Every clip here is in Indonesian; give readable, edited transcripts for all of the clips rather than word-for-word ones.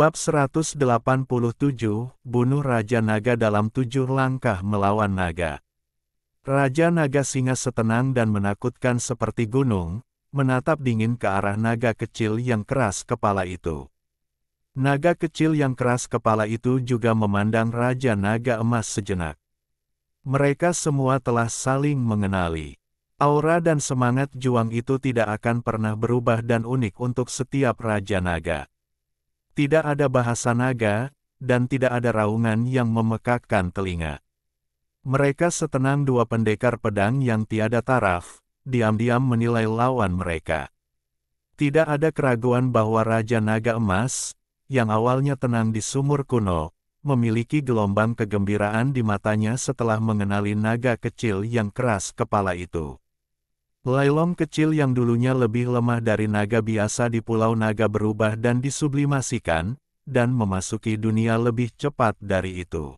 Bab 187, Bunuh Raja Naga dalam 7 langkah melawan naga. Raja Naga Singa setenang dan menakutkan seperti gunung, menatap dingin ke arah naga kecil yang keras kepala itu. Naga kecil yang keras kepala itu juga memandang Raja Naga Emas sejenak. Mereka semua telah saling mengenali. Aura dan semangat juang itu tidak akan pernah berubah dan unik untuk setiap Raja Naga. Tidak ada bahasa naga, dan tidak ada raungan yang memekakkan telinga. Mereka setenang dua pendekar pedang yang tiada taraf, diam-diam menilai lawan mereka. Tidak ada keraguan bahwa Raja Naga Emas, yang awalnya tenang di sumur kuno, memiliki gelombang kegembiraan di matanya setelah mengenali naga kecil yang keras kepala itu. Lailong kecil yang dulunya lebih lemah dari naga biasa di Pulau Naga berubah dan disublimasikan, dan memasuki dunia lebih cepat dari itu.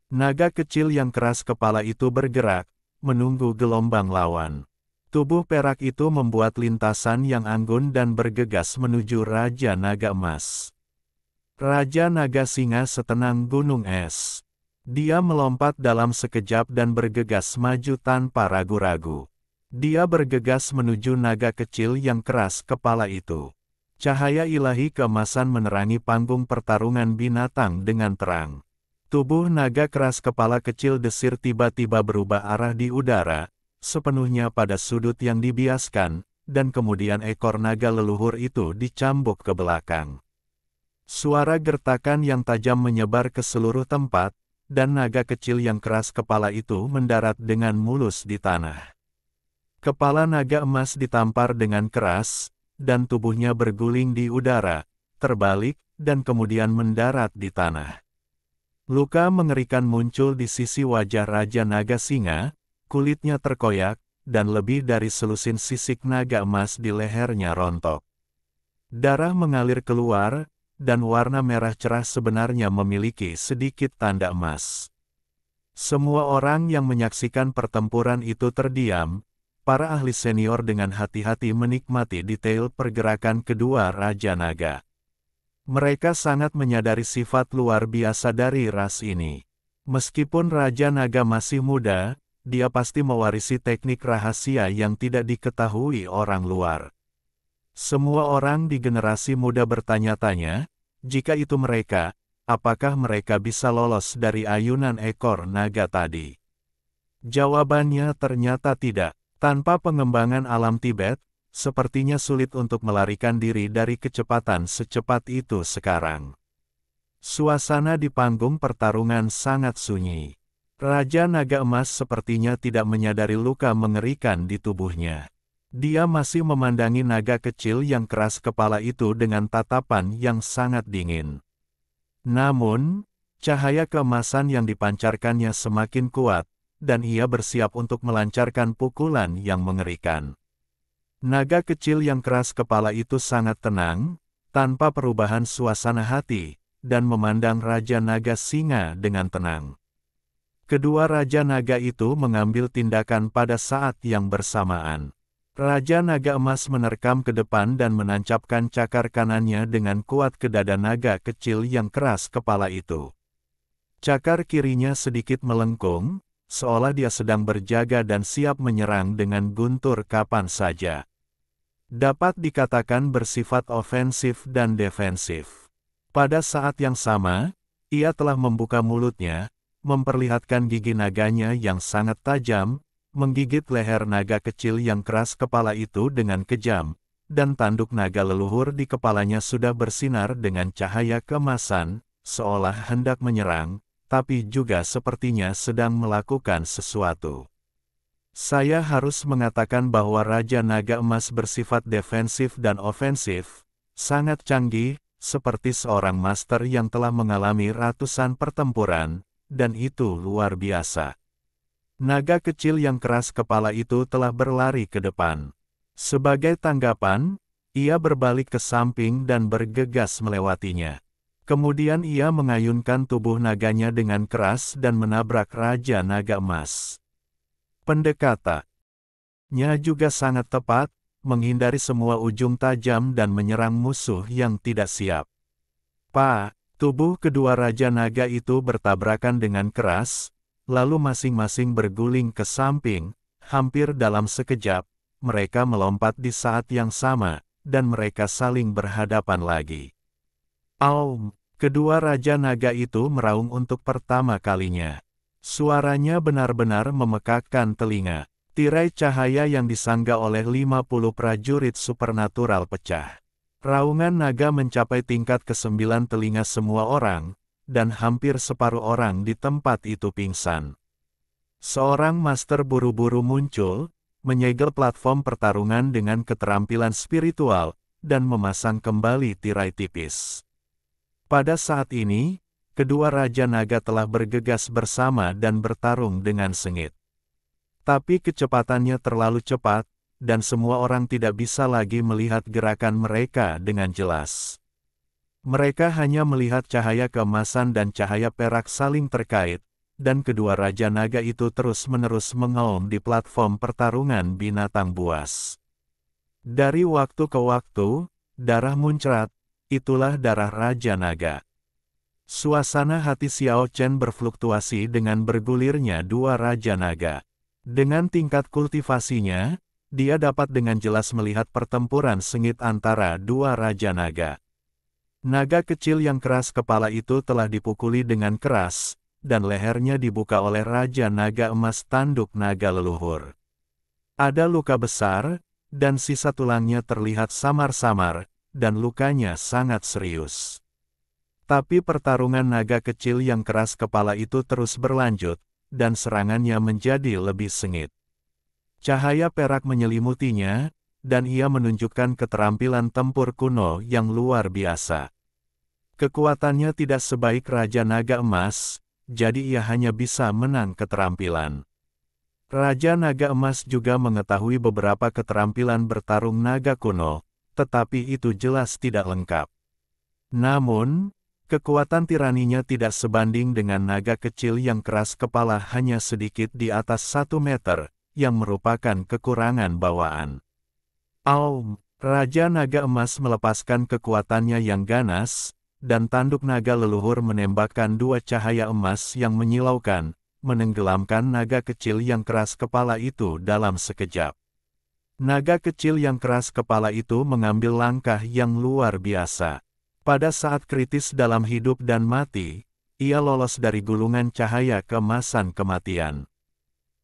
Naga kecil yang keras kepala itu bergerak, menunggu gelombang lawan. Tubuh perak itu membuat lintasan yang anggun dan bergegas menuju Raja Naga Emas. Raja Naga Singa setenang gunung es. Dia melompat dalam sekejap dan bergegas maju tanpa ragu-ragu. Dia bergegas menuju naga kecil yang keras kepala itu. Cahaya ilahi keemasan menerangi panggung pertarungan binatang dengan terang. Tubuh naga keras kepala kecil desir tiba-tiba berubah arah di udara, sepenuhnya pada sudut yang dibiaskan, dan kemudian ekor naga leluhur itu dicambuk ke belakang. Suara gertakan yang tajam menyebar ke seluruh tempat, dan naga kecil yang keras kepala itu mendarat dengan mulus di tanah. Kepala naga emas ditampar dengan keras, dan tubuhnya berguling di udara, terbalik, dan kemudian mendarat di tanah. Luka mengerikan muncul di sisi wajah Raja Naga Singa, kulitnya terkoyak, dan lebih dari selusin sisik naga emas di lehernya rontok. Darah mengalir keluar, dan warna merah cerah sebenarnya memiliki sedikit tanda emas. Semua orang yang menyaksikan pertempuran itu terdiam. Para ahli senior dengan hati-hati menikmati detail pergerakan kedua Raja Naga. Mereka sangat menyadari sifat luar biasa dari ras ini. Meskipun Raja Naga masih muda, dia pasti mewarisi teknik rahasia yang tidak diketahui orang luar. Semua orang di generasi muda bertanya-tanya, jika itu mereka, apakah mereka bisa lolos dari ayunan ekor naga tadi? Jawabannya ternyata tidak. Tanpa pengembangan alam Tibet, sepertinya sulit untuk melarikan diri dari kecepatan secepat itu sekarang. Suasana di panggung pertarungan sangat sunyi. Raja Naga Emas sepertinya tidak menyadari luka mengerikan di tubuhnya. Dia masih memandangi naga kecil yang keras kepala itu dengan tatapan yang sangat dingin. Namun, cahaya keemasan yang dipancarkannya semakin kuat, dan ia bersiap untuk melancarkan pukulan yang mengerikan. Naga kecil yang keras kepala itu sangat tenang, tanpa perubahan suasana hati, dan memandang Raja Naga Singa dengan tenang. Kedua Raja Naga itu mengambil tindakan pada saat yang bersamaan. Raja Naga Emas menerkam ke depan dan menancapkan cakar kanannya dengan kuat ke dada naga kecil yang keras kepala itu. Cakar kirinya sedikit melengkung, seolah dia sedang berjaga dan siap menyerang dengan guntur kapan saja. Dapat dikatakan bersifat ofensif dan defensif. Pada saat yang sama, ia telah membuka mulutnya, memperlihatkan gigi naganya yang sangat tajam, menggigit leher naga kecil yang keras kepala itu dengan kejam, dan tanduk naga leluhur di kepalanya sudah bersinar dengan cahaya keemasan, seolah hendak menyerang, tapi juga sepertinya sedang melakukan sesuatu. Saya harus mengatakan bahwa Raja Naga Emas bersifat defensif dan ofensif, sangat canggih, seperti seorang master yang telah mengalami ratusan pertempuran, dan itu luar biasa. Naga kecil yang keras kepala itu telah berlari ke depan. Sebagai tanggapan, ia berbalik ke samping dan bergegas melewatinya. Kemudian ia mengayunkan tubuh naganya dengan keras dan menabrak Raja Naga Emas. Pendekatannya juga sangat tepat, menghindari semua ujung tajam dan menyerang musuh yang tidak siap. Tubuh kedua Raja Naga itu bertabrakan dengan keras, lalu masing-masing berguling ke samping, hampir dalam sekejap, mereka melompat di saat yang sama, dan mereka saling berhadapan lagi. Aum! Kedua Raja Naga itu meraung untuk pertama kalinya. Suaranya benar-benar memekakkan telinga. Tirai cahaya yang disangga oleh 50 prajurit supernatural pecah. Raungan naga mencapai tingkat ke-9 telinga semua orang, dan hampir separuh orang di tempat itu pingsan. Seorang master buru-buru muncul, menyegel platform pertarungan dengan keterampilan spiritual, dan memasang kembali tirai tipis. Pada saat ini, kedua Raja Naga telah bergegas bersama dan bertarung dengan sengit. Tapi kecepatannya terlalu cepat, dan semua orang tidak bisa lagi melihat gerakan mereka dengan jelas. Mereka hanya melihat cahaya keemasan dan cahaya perak saling terkait, dan kedua Raja Naga itu terus-menerus mengaum di platform pertarungan binatang buas. Dari waktu ke waktu, darah muncrat. Itulah darah Raja Naga. Suasana hati Xiao Chen berfluktuasi dengan bergulirnya dua Raja Naga. Dengan tingkat kultivasinya, dia dapat dengan jelas melihat pertempuran sengit antara dua Raja Naga. Naga kecil yang keras kepala itu telah dipukuli dengan keras, dan lehernya dibuka oleh Raja Naga Emas tanduk naga leluhur. Ada luka besar, dan sisa tulangnya terlihat samar-samar, dan lukanya sangat serius. Tapi pertarungan naga kecil yang keras kepala itu terus berlanjut, dan serangannya menjadi lebih sengit. Cahaya perak menyelimutinya, dan ia menunjukkan keterampilan tempur kuno yang luar biasa. Kekuatannya tidak sebaik Raja Naga Emas, jadi ia hanya bisa menang keterampilan. Raja Naga Emas juga mengetahui beberapa keterampilan bertarung naga kuno, tetapi itu jelas tidak lengkap. Namun, kekuatan tiraninya tidak sebanding dengan naga kecil yang keras kepala hanya sedikit di atas 1 meter, yang merupakan kekurangan bawaan. Aum! Raja Naga Emas melepaskan kekuatannya yang ganas, dan tanduk naga leluhur menembakkan dua cahaya emas yang menyilaukan, menenggelamkan naga kecil yang keras kepala itu dalam sekejap. Naga kecil yang keras kepala itu mengambil langkah yang luar biasa. Pada saat kritis dalam hidup dan mati, ia lolos dari gulungan cahaya keemasan kematian.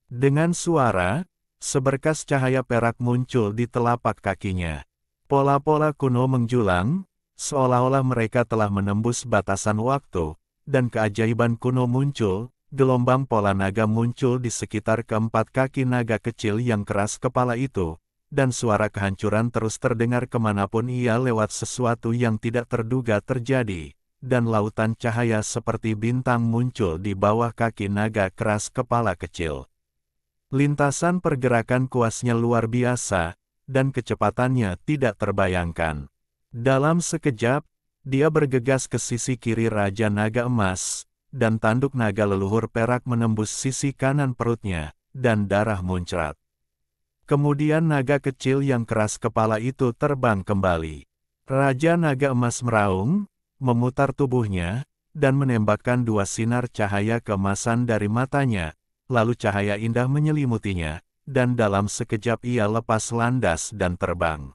Dengan suara, seberkas cahaya perak muncul di telapak kakinya. Pola-pola kuno menjulang, seolah-olah mereka telah menembus batasan waktu, dan keajaiban kuno muncul, gelombang pola naga muncul di sekitar keempat kaki naga kecil yang keras kepala itu, dan suara kehancuran terus terdengar kemanapun ia lewat. Sesuatu yang tidak terduga terjadi, dan lautan cahaya seperti bintang muncul di bawah kaki naga keras kepala kecil. Lintasan pergerakan kuasnya luar biasa, dan kecepatannya tidak terbayangkan. Dalam sekejap, dia bergegas ke sisi kiri Raja Naga Emas, dan tanduk naga leluhur perak menembus sisi kanan perutnya, dan darah muncrat. Kemudian naga kecil yang keras kepala itu terbang kembali. Raja Naga Emas meraung, memutar tubuhnya, dan menembakkan dua sinar cahaya keemasan dari matanya, lalu cahaya indah menyelimutinya, dan dalam sekejap ia lepas landas dan terbang.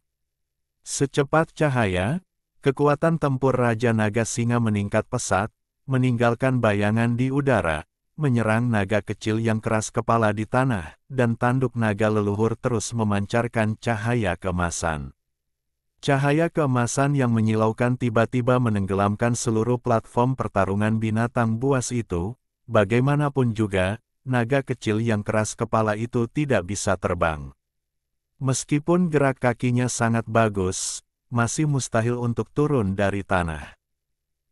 Secepat cahaya, kekuatan tempur Raja Naga Singa meningkat pesat, meninggalkan bayangan di udara, menyerang naga kecil yang keras kepala di tanah, dan tanduk naga leluhur terus memancarkan cahaya keemasan. Cahaya keemasan yang menyilaukan tiba-tiba menenggelamkan seluruh platform pertarungan binatang buas itu. Bagaimanapun juga, naga kecil yang keras kepala itu tidak bisa terbang. Meskipun gerak kakinya sangat bagus, masih mustahil untuk turun dari tanah.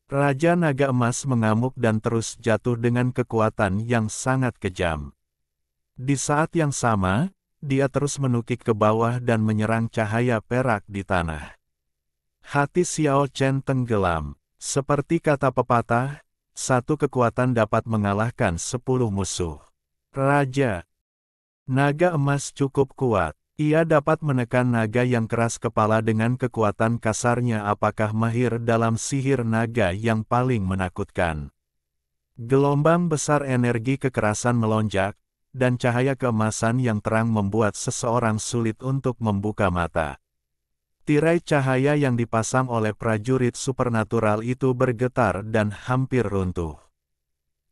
Raja Naga Emas mengamuk dan terus jatuh dengan kekuatan yang sangat kejam. Di saat yang sama, dia terus menukik ke bawah dan menyerang cahaya perak di tanah. Hati Xiao Chen tenggelam. Seperti kata pepatah, satu kekuatan dapat mengalahkan 10 musuh. Raja Naga Emas cukup kuat. Ia dapat menekan naga yang keras kepala dengan kekuatan kasarnya. Apakah mahir dalam sihir naga yang paling menakutkan? Gelombang besar energi kekerasan melonjak, dan cahaya keemasan yang terang membuat seseorang sulit untuk membuka mata. Tirai cahaya yang dipasang oleh prajurit supernatural itu bergetar dan hampir runtuh.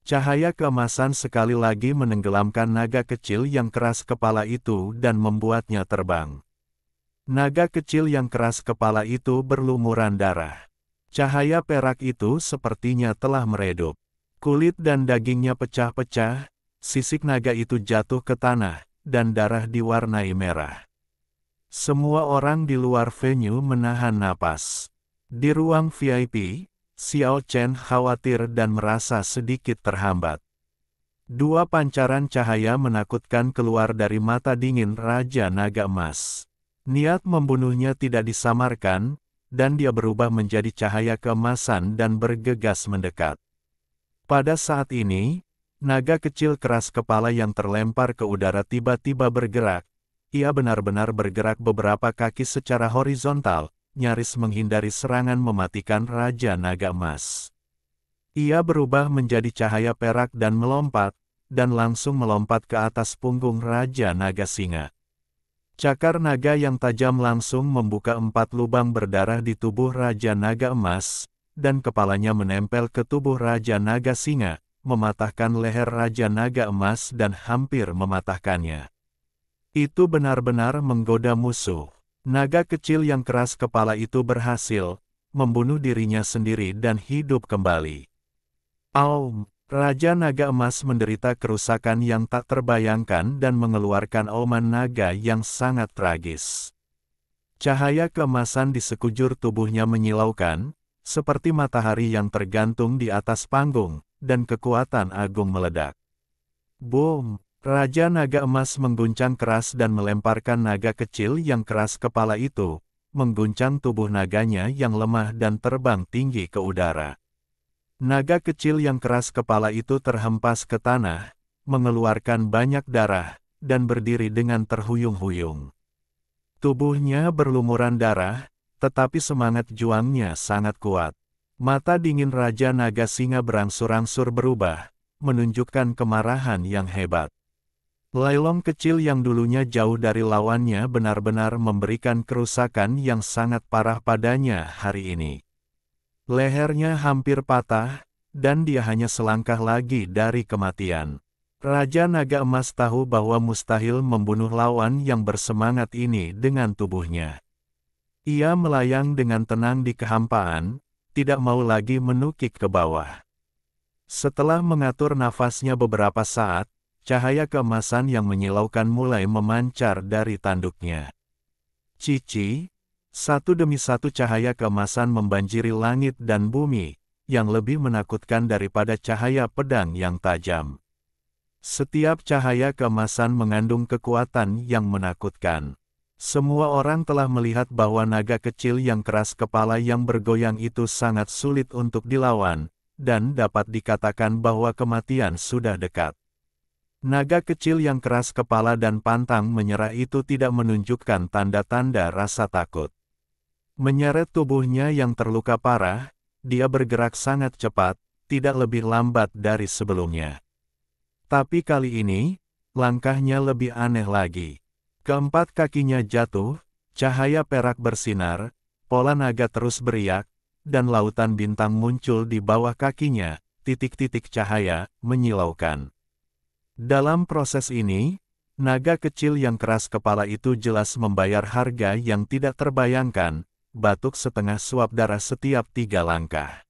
Cahaya keemasan sekali lagi menenggelamkan naga kecil yang keras kepala itu dan membuatnya terbang. Naga kecil yang keras kepala itu berlumuran darah. Cahaya perak itu sepertinya telah meredup. Kulit dan dagingnya pecah-pecah, sisik naga itu jatuh ke tanah, dan darah diwarnai merah. Semua orang di luar venue menahan napas. Di ruang VIP, Xiao Chen khawatir dan merasa sedikit terhambat. Dua pancaran cahaya menakutkan keluar dari mata dingin Raja Naga Emas. Niat membunuhnya tidak disamarkan, dan dia berubah menjadi cahaya keemasan dan bergegas mendekat. Pada saat ini, naga kecil keras kepala yang terlempar ke udara tiba-tiba bergerak. Ia benar-benar bergerak beberapa kaki secara horizontal, nyaris menghindari serangan mematikan Raja Naga Emas. Ia berubah menjadi cahaya perak dan langsung melompat ke atas punggung Raja Naga Singa. Cakar naga yang tajam langsung membuka 4 lubang berdarah di tubuh Raja Naga Emas, dan kepalanya menempel ke tubuh Raja Naga Singa, mematahkan leher Raja Naga Emas dan hampir mematahkannya. Itu benar-benar menggoda musuh. Naga kecil yang keras kepala itu berhasil membunuh dirinya sendiri dan hidup kembali. Aum! Raja Naga Emas menderita kerusakan yang tak terbayangkan dan mengeluarkan auman naga yang sangat tragis. Cahaya keemasan di sekujur tubuhnya menyilaukan, seperti matahari yang tergantung di atas panggung, dan kekuatan agung meledak. Boom! Raja Naga Emas mengguncang keras dan melemparkan naga kecil yang keras kepala itu, mengguncang tubuh naganya yang lemah dan terbang tinggi ke udara. Naga kecil yang keras kepala itu terhempas ke tanah, mengeluarkan banyak darah, dan berdiri dengan terhuyung-huyung. Tubuhnya berlumuran darah, tetapi semangat juangnya sangat kuat. Mata dingin Raja Naga Singa berangsur-angsur berubah, menunjukkan kemarahan yang hebat. Lailong kecil yang dulunya jauh dari lawannya benar-benar memberikan kerusakan yang sangat parah padanya hari ini. Lehernya hampir patah, dan dia hanya selangkah lagi dari kematian. Raja Naga Emas tahu bahwa mustahil membunuh lawan yang bersemangat ini dengan tubuhnya. Ia melayang dengan tenang di kehampaan, tidak mau lagi menukik ke bawah. Setelah mengatur nafasnya beberapa saat, cahaya keemasan yang menyilaukan mulai memancar dari tanduknya. Cici! Satu demi satu cahaya keemasan membanjiri langit dan bumi, yang lebih menakutkan daripada cahaya pedang yang tajam. Setiap cahaya keemasan mengandung kekuatan yang menakutkan. Semua orang telah melihat bahwa naga kecil yang keras kepala yang bergoyang itu sangat sulit untuk dilawan, dan dapat dikatakan bahwa kematian sudah dekat. Naga kecil yang keras kepala dan pantang menyerah itu tidak menunjukkan tanda-tanda rasa takut. Menyeret tubuhnya yang terluka parah, dia bergerak sangat cepat, tidak lebih lambat dari sebelumnya. Tapi kali ini, langkahnya lebih aneh lagi. Keempat kakinya jatuh, cahaya perak bersinar, pola naga terus beriak, dan lautan bintang muncul di bawah kakinya, titik-titik cahaya menyilaukan. Dalam proses ini, naga kecil yang keras kepala itu jelas membayar harga yang tidak terbayangkan, batuk setengah suap darah setiap 3 langkah.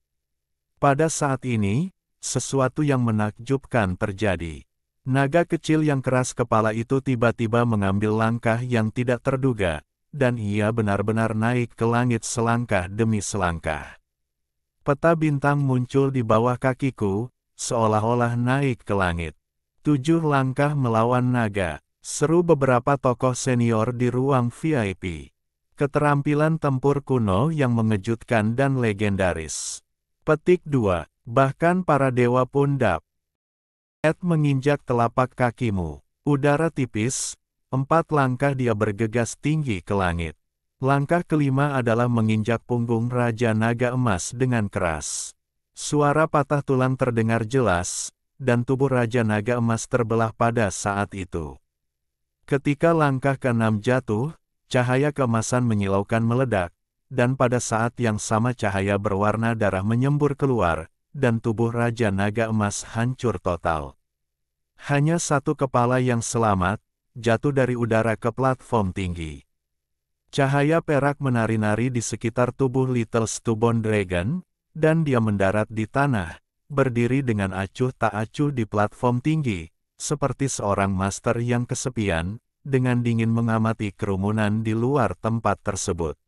Pada saat ini, sesuatu yang menakjubkan terjadi. Naga kecil yang keras kepala itu tiba-tiba mengambil langkah yang tidak terduga, dan ia benar-benar naik ke langit selangkah demi selangkah. Peta bintang muncul di bawah kakiku, seolah-olah naik ke langit. 7 langkah melawan naga, seru beberapa tokoh senior di ruang VIP. Keterampilan tempur kuno yang mengejutkan dan legendaris. Petik 2. Bahkan para dewa pun menginjak telapak kakimu. Udara tipis, 4 langkah dia bergegas tinggi ke langit. Langkah kelima adalah menginjak punggung Raja Naga Emas dengan keras. Suara patah tulang terdengar jelas, dan tubuh Raja Naga Emas terbelah pada saat itu. Ketika langkah ke-6 jatuh, cahaya keemasan menyilaukan meledak, dan pada saat yang sama cahaya berwarna darah menyembur keluar, dan tubuh Raja Naga Emas hancur total. Hanya satu kepala yang selamat, jatuh dari udara ke platform tinggi. Cahaya perak menari-nari di sekitar tubuh Little Stubborn Dragon, dan dia mendarat di tanah, berdiri dengan acuh tak acuh di platform tinggi, seperti seorang master yang kesepian, dengan dingin mengamati kerumunan di luar tempat tersebut.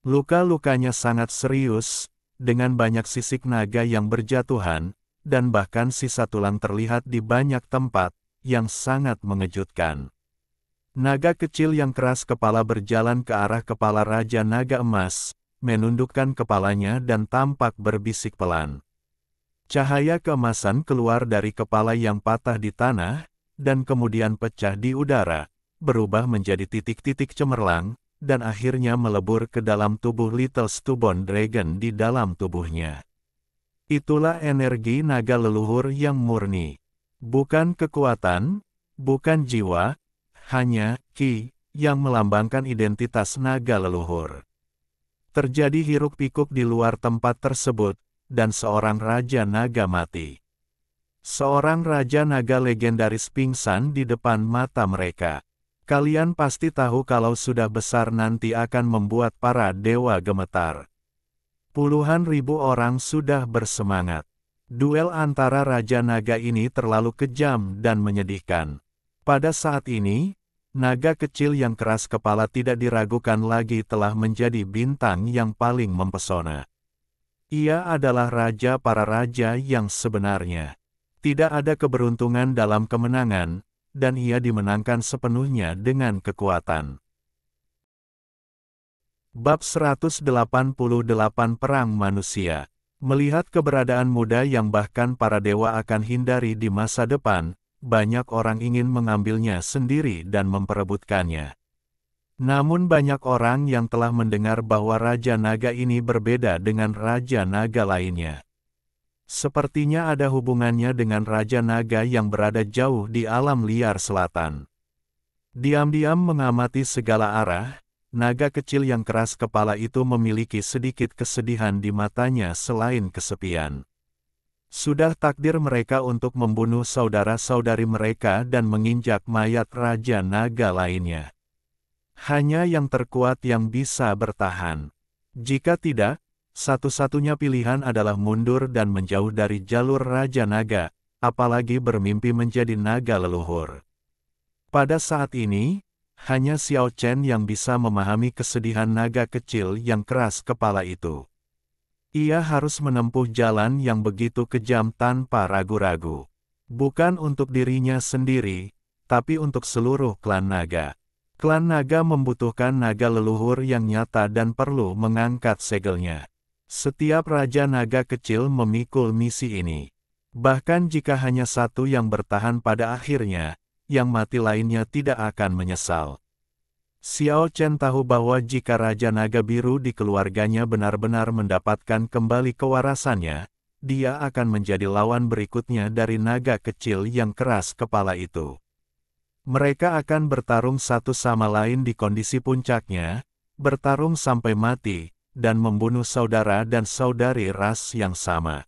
Luka-lukanya sangat serius, dengan banyak sisik naga yang berjatuhan, dan bahkan sisa tulang terlihat di banyak tempat, yang sangat mengejutkan. Naga kecil yang keras kepala berjalan ke arah kepala Raja Naga Emas, menundukkan kepalanya dan tampak berbisik pelan. Cahaya keemasan keluar dari kepala yang patah di tanah, dan kemudian pecah di udara, berubah menjadi titik-titik cemerlang, dan akhirnya melebur ke dalam tubuh Little Stubborn Dragon di dalam tubuhnya. Itulah energi naga leluhur yang murni. Bukan kekuatan, bukan jiwa, hanya Ki, yang melambangkan identitas naga leluhur. Terjadi hiruk-pikuk di luar tempat tersebut, dan seorang Raja Naga mati. Seorang Raja Naga legendaris pingsan di depan mata mereka. Kalian pasti tahu kalau sudah besar nanti akan membuat para dewa gemetar. Puluhan ribu orang sudah bersemangat. Duel antara Raja Naga ini terlalu kejam dan menyedihkan. Pada saat ini, naga kecil yang keras kepala tidak diragukan lagi telah menjadi bintang yang paling mempesona. Ia adalah raja para raja yang sebenarnya. Tidak ada keberuntungan dalam kemenangan, dan ia dimenangkan sepenuhnya dengan kekuatan. Bab 188 Perang Manusia. Melihat keberadaan muda yang bahkan para dewa akan hindari di masa depan, banyak orang ingin mengambilnya sendiri dan memperebutkannya. Namun banyak orang yang telah mendengar bahwa Raja Naga ini berbeda dengan Raja Naga lainnya. Sepertinya ada hubungannya dengan Raja Naga yang berada jauh di alam liar selatan. Diam-diam mengamati segala arah, naga kecil yang keras kepala itu memiliki sedikit kesedihan di matanya selain kesepian. Sudah takdir mereka untuk membunuh saudara-saudari mereka dan menginjak mayat Raja Naga lainnya. Hanya yang terkuat yang bisa bertahan. Jika tidak, satu-satunya pilihan adalah mundur dan menjauh dari jalur Raja Naga, apalagi bermimpi menjadi naga leluhur. Pada saat ini, hanya Xiao Chen yang bisa memahami kesedihan naga kecil yang keras kepala itu. Ia harus menempuh jalan yang begitu kejam tanpa ragu-ragu. Bukan untuk dirinya sendiri, tapi untuk seluruh klan naga. Klan naga membutuhkan naga leluhur yang nyata dan perlu mengangkat segelnya. Setiap Raja Naga kecil memikul misi ini. Bahkan jika hanya satu yang bertahan pada akhirnya, yang mati lainnya tidak akan menyesal. Xiao Chen tahu bahwa jika Raja Naga Biru di keluarganya benar-benar mendapatkan kembali kewarasannya, dia akan menjadi lawan berikutnya dari naga kecil yang keras kepala itu. Mereka akan bertarung satu sama lain di kondisi puncaknya, bertarung sampai mati, dan membunuh saudara dan saudari ras yang sama.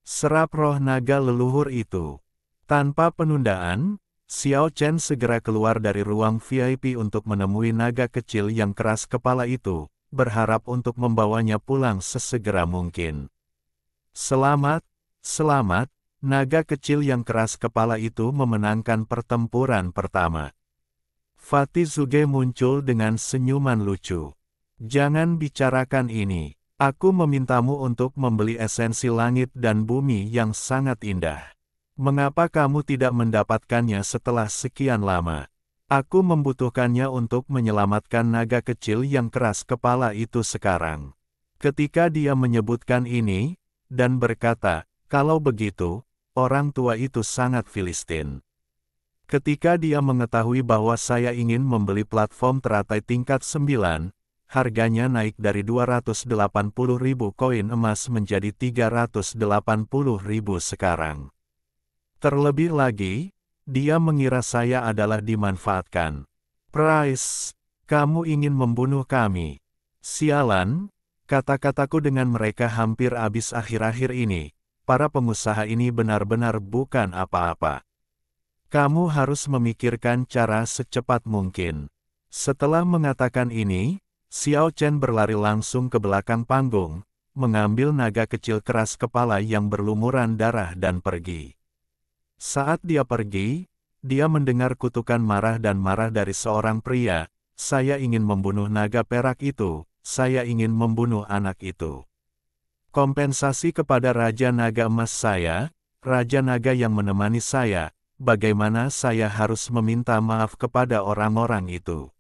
Serap roh naga leluhur itu. Tanpa penundaan, Xiao Chen segera keluar dari ruang VIP untuk menemui naga kecil yang keras kepala itu, berharap untuk membawanya pulang sesegera mungkin. Selamat, selamat, naga kecil yang keras kepala itu memenangkan pertempuran pertama. Fatih Zuge muncul dengan senyuman lucu. Jangan bicarakan ini. Aku memintamu untuk membeli esensi langit dan bumi yang sangat indah. Mengapa kamu tidak mendapatkannya setelah sekian lama? Aku membutuhkannya untuk menyelamatkan naga kecil yang keras kepala itu sekarang. Ketika dia menyebutkan ini, dan berkata, kalau begitu, orang tua itu sangat Filistin. Ketika dia mengetahui bahwa saya ingin membeli platform teratai tingkat 9, harganya naik dari 280.000 koin emas menjadi 380.000 sekarang. Terlebih lagi, dia mengira saya adalah dimanfaatkan. Price, kamu ingin membunuh kami. Sialan, kata-kataku dengan mereka hampir habis akhir-akhir ini. Para pengusaha ini benar-benar bukan apa-apa. Kamu harus memikirkan cara secepat mungkin. Setelah mengatakan ini, Xiao Chen berlari langsung ke belakang panggung, mengambil naga kecil keras kepala yang berlumuran darah dan pergi. Saat dia pergi, dia mendengar kutukan marah dan marah dari seorang pria, "Saya ingin membunuh naga perak itu, saya ingin membunuh anak itu. Kompensasi kepada Raja Naga Emas saya, Raja Naga yang menemani saya, bagaimana saya harus meminta maaf kepada orang-orang itu?"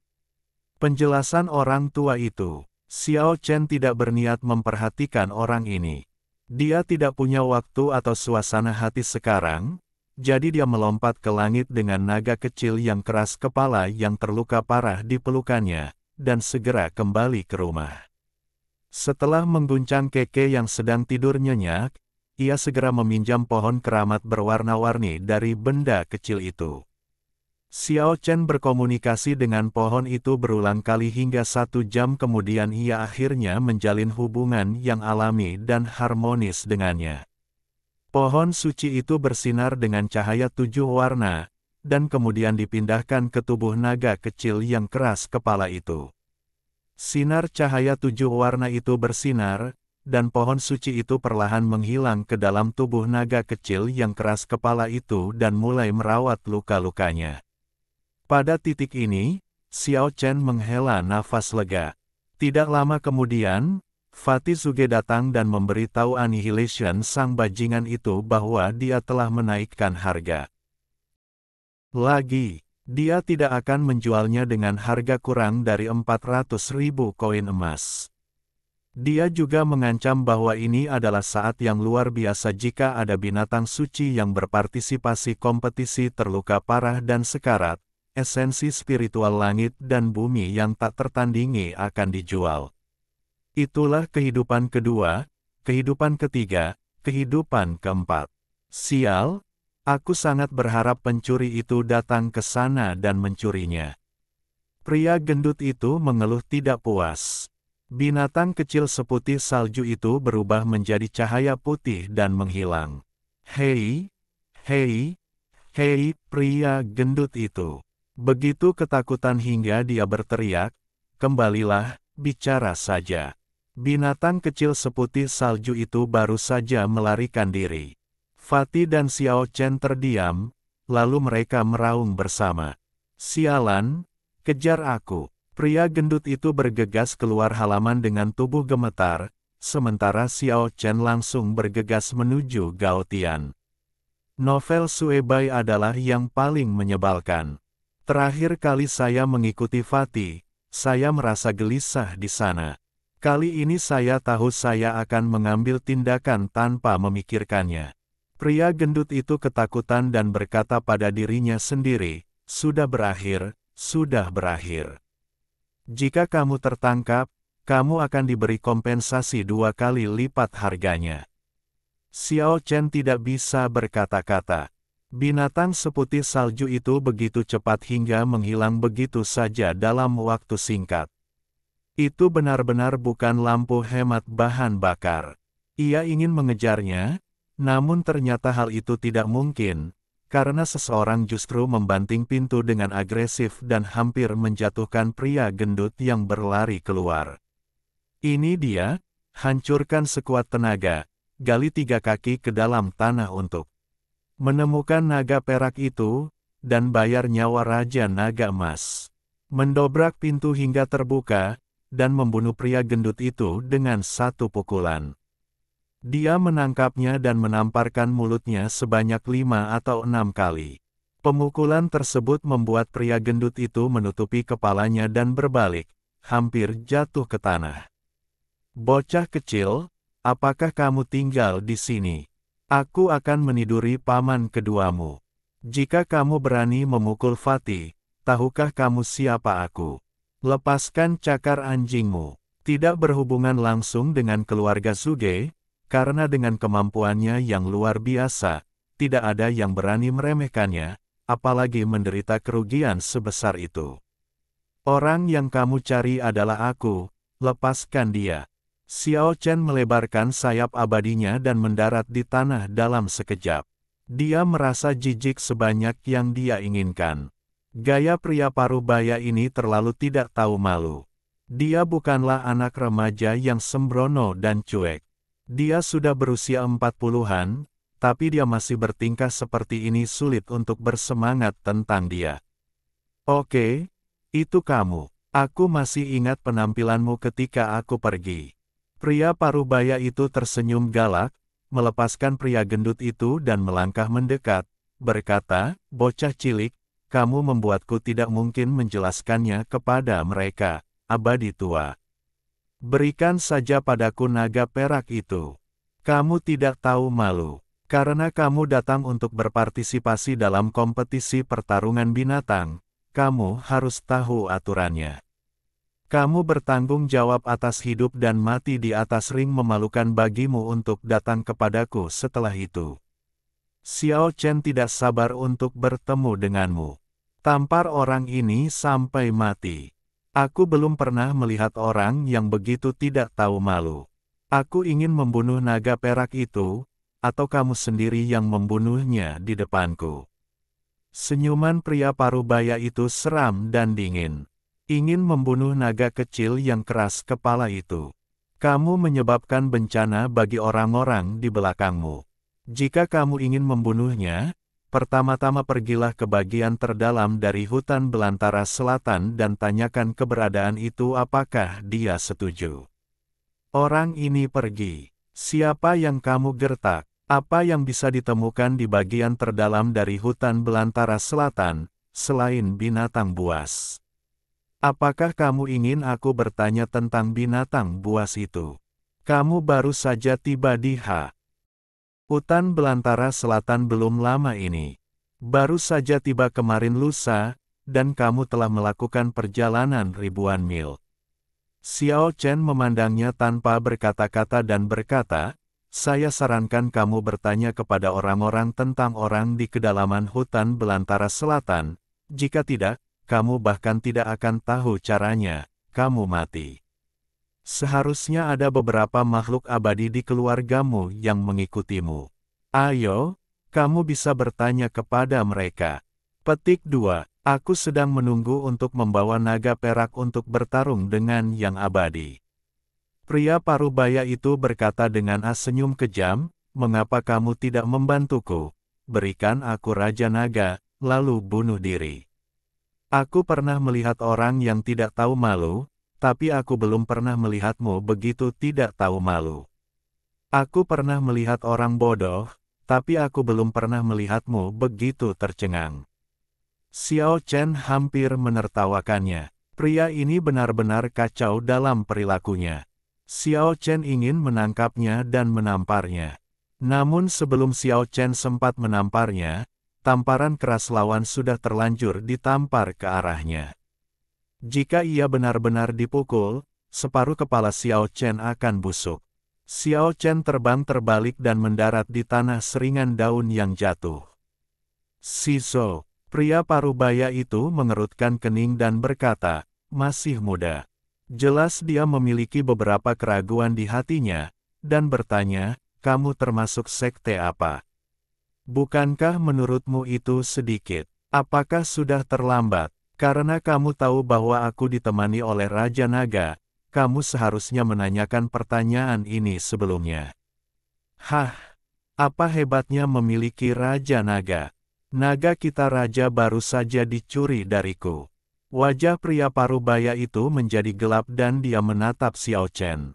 Penjelasan orang tua itu, Xiao Chen tidak berniat memperhatikan orang ini. Dia tidak punya waktu atau suasana hati sekarang, jadi dia melompat ke langit dengan naga kecil yang keras kepala yang terluka parah di pelukannya, dan segera kembali ke rumah. Setelah mengguncang Keke yang sedang tidur nyenyak, ia segera meminjam pohon keramat berwarna-warni dari benda kecil itu. Xiao Chen berkomunikasi dengan pohon itu berulang kali hingga 1 jam kemudian ia akhirnya menjalin hubungan yang alami dan harmonis dengannya. Pohon suci itu bersinar dengan cahaya 7 warna, dan kemudian dipindahkan ke tubuh naga kecil yang keras kepala itu. Sinar cahaya 7 warna itu bersinar, dan pohon suci itu perlahan menghilang ke dalam tubuh naga kecil yang keras kepala itu dan mulai merawat luka-lukanya. Pada titik ini, Xiao Chen menghela nafas lega. Tidak lama kemudian, Fatih Zuge datang dan memberitahu Annihilation sang bajingan itu bahwa dia telah menaikkan harga. Dia tidak akan menjualnya dengan harga kurang dari 400.000 koin emas. Dia juga mengancam bahwa ini adalah saat yang luar biasa jika ada binatang suci yang berpartisipasi kompetisi terluka parah dan sekarat. Esensi spiritual langit dan bumi yang tak tertandingi akan dijual. Itulah kehidupan kedua, kehidupan ketiga, kehidupan keempat. Sial, aku sangat berharap pencuri itu datang ke sana dan mencurinya. Pria gendut itu mengeluh tidak puas. Binatang kecil seputih salju itu berubah menjadi cahaya putih dan menghilang. Hei, pria gendut itu. Begitu ketakutan hingga dia berteriak, "Kembalilah, bicara saja." Binatang kecil seputih salju itu baru saja melarikan diri. Fatih dan Xiao Chen terdiam, lalu mereka meraung bersama. "Sialan, kejar aku." Pria gendut itu bergegas keluar halaman dengan tubuh gemetar, sementara Xiao Chen langsung bergegas menuju Gaotian. Novel Suebai adalah yang paling menyebalkan. Terakhir kali saya mengikuti Fatih, saya merasa gelisah di sana. Kali ini saya tahu saya akan mengambil tindakan tanpa memikirkannya. Pria gendut itu ketakutan dan berkata pada dirinya sendiri, "Sudah berakhir, sudah berakhir. Jika kamu tertangkap, kamu akan diberi kompensasi 2 kali lipat harganya." Xiao Chen tidak bisa berkata-kata. Binatang seputih salju itu begitu cepat hingga menghilang begitu saja dalam waktu singkat. Itu benar-benar bukan lampu hemat bahan bakar. Ia ingin mengejarnya, namun ternyata hal itu tidak mungkin, karena seseorang justru membanting pintu dengan agresif dan hampir menjatuhkan pria gendut yang berlari keluar. Ini dia, hancurkan sekuat tenaga, gali 3 kaki ke dalam tanah untuk menemukan naga perak itu, dan bayar nyawa Raja Naga Emas. Mendobrak pintu hingga terbuka, dan membunuh pria gendut itu dengan 1 pukulan. Dia menangkapnya dan menamparkan mulutnya sebanyak 5 atau 6 kali. Pemukulan tersebut membuat pria gendut itu menutupi kepalanya dan berbalik, hampir jatuh ke tanah. "Bocah kecil, apakah kamu tinggal di sini? Aku akan meniduri paman keduamu." Jika kamu berani memukul Fatih, tahukah kamu siapa aku? Lepaskan cakar anjingmu. Tidak berhubungan langsung dengan keluarga Suge, karena dengan kemampuannya yang luar biasa, tidak ada yang berani meremehkannya, apalagi menderita kerugian sebesar itu. Orang yang kamu cari adalah aku, lepaskan dia. Xiao Chen melebarkan sayap abadinya dan mendarat di tanah dalam sekejap. Dia merasa jijik sebanyak yang dia inginkan. Gaya pria parubaya ini terlalu tidak tahu malu. Dia bukanlah anak remaja yang sembrono dan cuek. Dia sudah berusia 40-an, tapi dia masih bertingkah seperti ini sulit untuk bersemangat tentang dia. Oke, itu kamu. Aku masih ingat penampilanmu ketika aku pergi. Pria parubaya itu tersenyum galak, melepaskan pria gendut itu dan melangkah mendekat, berkata, "Bocah cilik, kamu membuatku tidak mungkin menjelaskannya kepada mereka, abadi tua. Berikan saja padaku naga perak itu. Kamu tidak tahu malu, karena kamu datang untuk berpartisipasi dalam kompetisi pertarungan binatang, kamu harus tahu aturannya. Kamu bertanggung jawab atas hidup dan mati di atas ring memalukan bagimu untuk datang kepadaku setelah itu. Xiao Chen tidak sabar untuk bertemu denganmu. Tampar orang ini sampai mati. Aku belum pernah melihat orang yang begitu tidak tahu malu. Aku ingin membunuh naga perak itu, atau kamu sendiri yang membunuhnya di depanku." Senyuman pria parubaya itu seram dan dingin. Ingin membunuh naga kecil yang keras kepala itu. Kamu menyebabkan bencana bagi orang-orang di belakangmu. Jika kamu ingin membunuhnya, pertama-tama pergilah ke bagian terdalam dari hutan belantara selatan dan tanyakan keberadaan itu apakah dia setuju. Orang ini pergi. Siapa yang kamu gertak? Apa yang bisa ditemukan di bagian terdalam dari hutan belantara selatan, selain binatang buas? Apakah kamu ingin aku bertanya tentang binatang buas itu? Kamu baru saja tiba di hutan belantara selatan belum lama ini. Baru saja tiba kemarin lusa, dan kamu telah melakukan perjalanan ribuan mil. Xiao Chen memandangnya tanpa berkata-kata dan berkata, "Saya sarankan kamu bertanya kepada orang-orang tentang orang di kedalaman hutan belantara selatan. Jika tidak, kamu bahkan tidak akan tahu caranya, kamu mati. Seharusnya ada beberapa makhluk abadi di keluargamu yang mengikutimu. Ayo, kamu bisa bertanya kepada mereka." Petik 2. Aku sedang menunggu untuk membawa naga perak untuk bertarung dengan yang abadi. Pria parubaya itu berkata dengan senyum kejam, "Mengapa kamu tidak membantuku? Berikan aku Raja Naga, lalu bunuh diri." Aku pernah melihat orang yang tidak tahu malu, tapi aku belum pernah melihatmu begitu tidak tahu malu. Aku pernah melihat orang bodoh, tapi aku belum pernah melihatmu begitu tercengang. Xiao Chen hampir menertawakannya. Pria ini benar-benar kacau dalam perilakunya. Xiao Chen ingin menangkapnya dan menamparnya. Namun sebelum Xiao Chen sempat menamparnya, tamparan keras lawan sudah terlanjur ditampar ke arahnya. Jika ia benar-benar dipukul, separuh kepala Xiao Chen akan busuk. Xiao Chen terbang terbalik dan mendarat di tanah seringan daun yang jatuh. "Shiso." Pria parubaya itu mengerutkan kening dan berkata, "Masih muda." Jelas dia memiliki beberapa keraguan di hatinya, dan bertanya, "Kamu termasuk sekte apa? Bukankah menurutmu itu sedikit? Apakah sudah terlambat? Karena kamu tahu bahwa aku ditemani oleh Raja Naga, kamu seharusnya menanyakan pertanyaan ini sebelumnya." "Hah? Apa hebatnya memiliki Raja Naga? Naga kita raja baru saja dicuri dariku." Wajah pria parubaya itu menjadi gelap dan dia menatap Xiao Chen.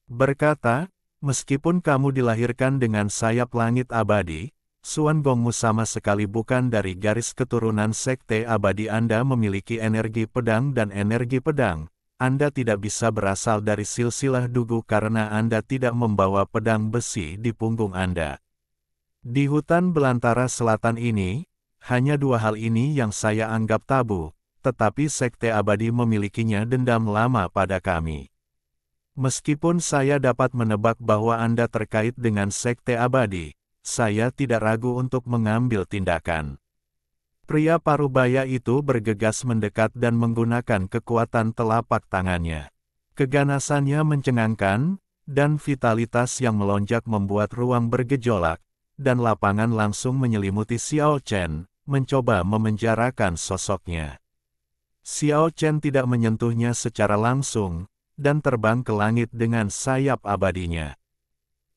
Berkata, "Meskipun kamu dilahirkan dengan sayap langit abadi, Suan Gongmu sama sekali bukan dari garis keturunan sekte abadi. Anda memiliki energi pedang dan energi pedang. Anda tidak bisa berasal dari silsilah dugu karena Anda tidak membawa pedang besi di punggung Anda. Di hutan belantara selatan ini, Hanya dua hal ini yang saya anggap tabu, tetapi Sekte Abadi memilikinya dendam lama pada kami. Meskipun saya dapat menebak bahwa Anda terkait dengan Sekte Abadi, saya tidak ragu untuk mengambil tindakan. Pria parubaya itu bergegas mendekat dan menggunakan kekuatan telapak tangannya. Keganasannya mencengangkan, dan vitalitas yang melonjak membuat ruang bergejolak, dan lapangan langsung menyelimuti Xiao Chen, mencoba memenjarakan sosoknya. Xiao Chen tidak menyentuhnya secara langsung, dan terbang ke langit dengan sayap abadinya.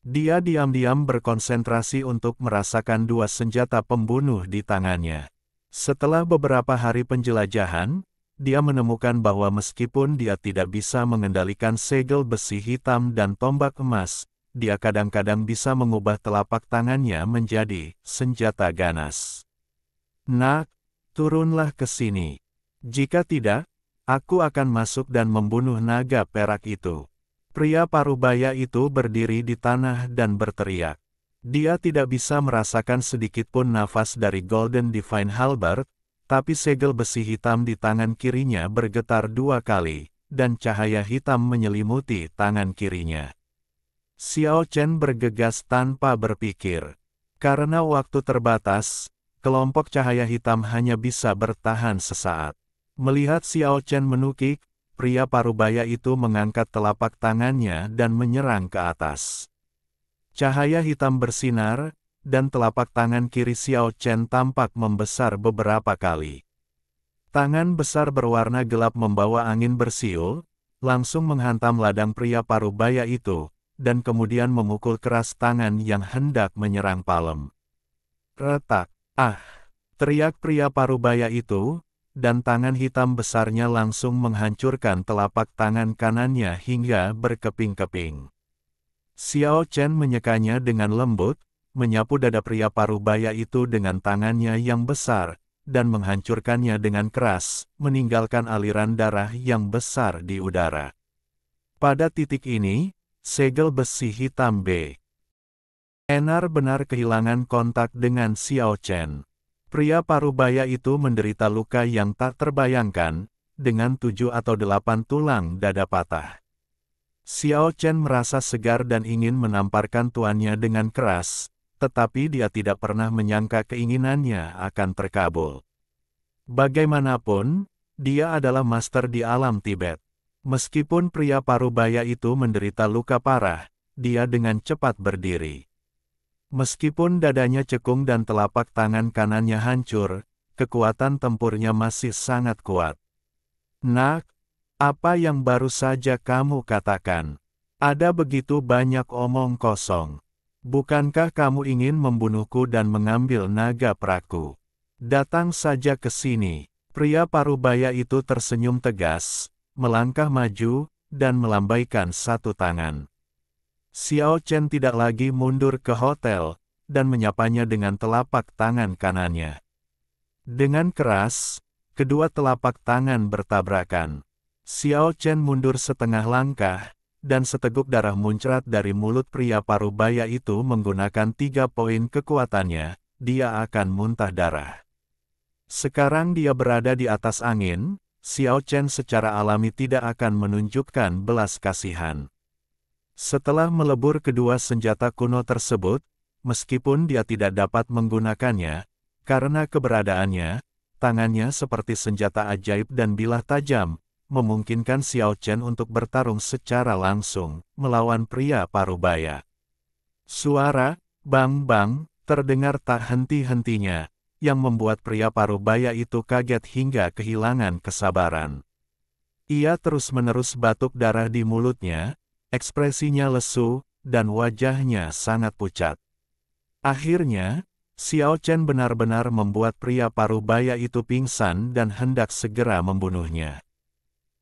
Dia diam-diam berkonsentrasi untuk merasakan dua senjata pembunuh di tangannya. Setelah beberapa hari penjelajahan, dia menemukan bahwa meskipun dia tidak bisa mengendalikan segel besi hitam dan tombak emas, dia kadang-kadang bisa mengubah telapak tangannya menjadi senjata ganas. Nak, turunlah ke sini. Jika tidak, aku akan masuk dan membunuh naga perak itu. Pria parubaya itu berdiri di tanah dan berteriak. Dia tidak bisa merasakan sedikitpun nafas dari Golden Divine Halberd, tapi segel besi hitam di tangan kirinya bergetar 2 kali, dan cahaya hitam menyelimuti tangan kirinya. Xiao Chen bergegas tanpa berpikir. Karena waktu terbatas, kelompok cahaya hitam hanya bisa bertahan sesaat. Melihat Xiao Chen menukik, pria parubaya itu mengangkat telapak tangannya dan menyerang ke atas. Cahaya hitam bersinar, dan telapak tangan kiri Xiao Chen tampak membesar beberapa kali. Tangan besar berwarna gelap membawa angin bersiul, langsung menghantam ladang pria parubaya itu, dan kemudian memukul keras tangan yang hendak menyerang palem. Retak! Ah! Teriak pria parubaya itu, dan tangan hitam besarnya langsung menghancurkan telapak tangan kanannya hingga berkeping-keping. Xiao Chen menyekanya dengan lembut, menyapu dada pria parubaya itu dengan tangannya yang besar, dan menghancurkannya dengan keras, meninggalkan aliran darah yang besar di udara. Pada titik ini, segel besi hitam benar-benar kehilangan kontak dengan Xiao Chen. Pria parubaya itu menderita luka yang tak terbayangkan, dengan 7 atau 8 tulang dada patah. Xiao Chen merasa segar dan ingin menamparkan tuannya dengan keras, tetapi dia tidak pernah menyangka keinginannya akan terkabul. Bagaimanapun, dia adalah master di alam Tibet. Meskipun pria parubaya itu menderita luka parah, dia dengan cepat berdiri. Meskipun dadanya cekung dan telapak tangan kanannya hancur, kekuatan tempurnya masih sangat kuat. Nak, apa yang baru saja kamu katakan? Ada begitu banyak omong kosong. Bukankah kamu ingin membunuhku dan mengambil naga peraku? Datang saja ke sini. Pria parubaya itu tersenyum tegas, melangkah maju, dan melambaikan satu tangan. Xiao Chen tidak lagi mundur ke hotel, dan menyapanya dengan telapak tangan kanannya. Dengan keras, kedua telapak tangan bertabrakan. Xiao Chen mundur setengah langkah, dan seteguk darah muncrat dari mulut pria parubaya itu menggunakan 3 poin kekuatannya, dia akan muntah darah. Sekarang dia berada di atas angin, Xiao Chen secara alami tidak akan menunjukkan belas kasihan. Setelah melebur kedua senjata kuno tersebut, meskipun dia tidak dapat menggunakannya, karena keberadaannya, tangannya seperti senjata ajaib dan bilah tajam, memungkinkan Xiao Chen untuk bertarung secara langsung, melawan pria parubaya. Suara, bang-bang, terdengar tak henti-hentinya, yang membuat pria parubaya itu kaget hingga kehilangan kesabaran. Ia terus-menerus batuk darah di mulutnya, ekspresinya lesu, dan wajahnya sangat pucat. Akhirnya, Xiao Chen benar-benar membuat pria parubaya itu pingsan dan hendak segera membunuhnya.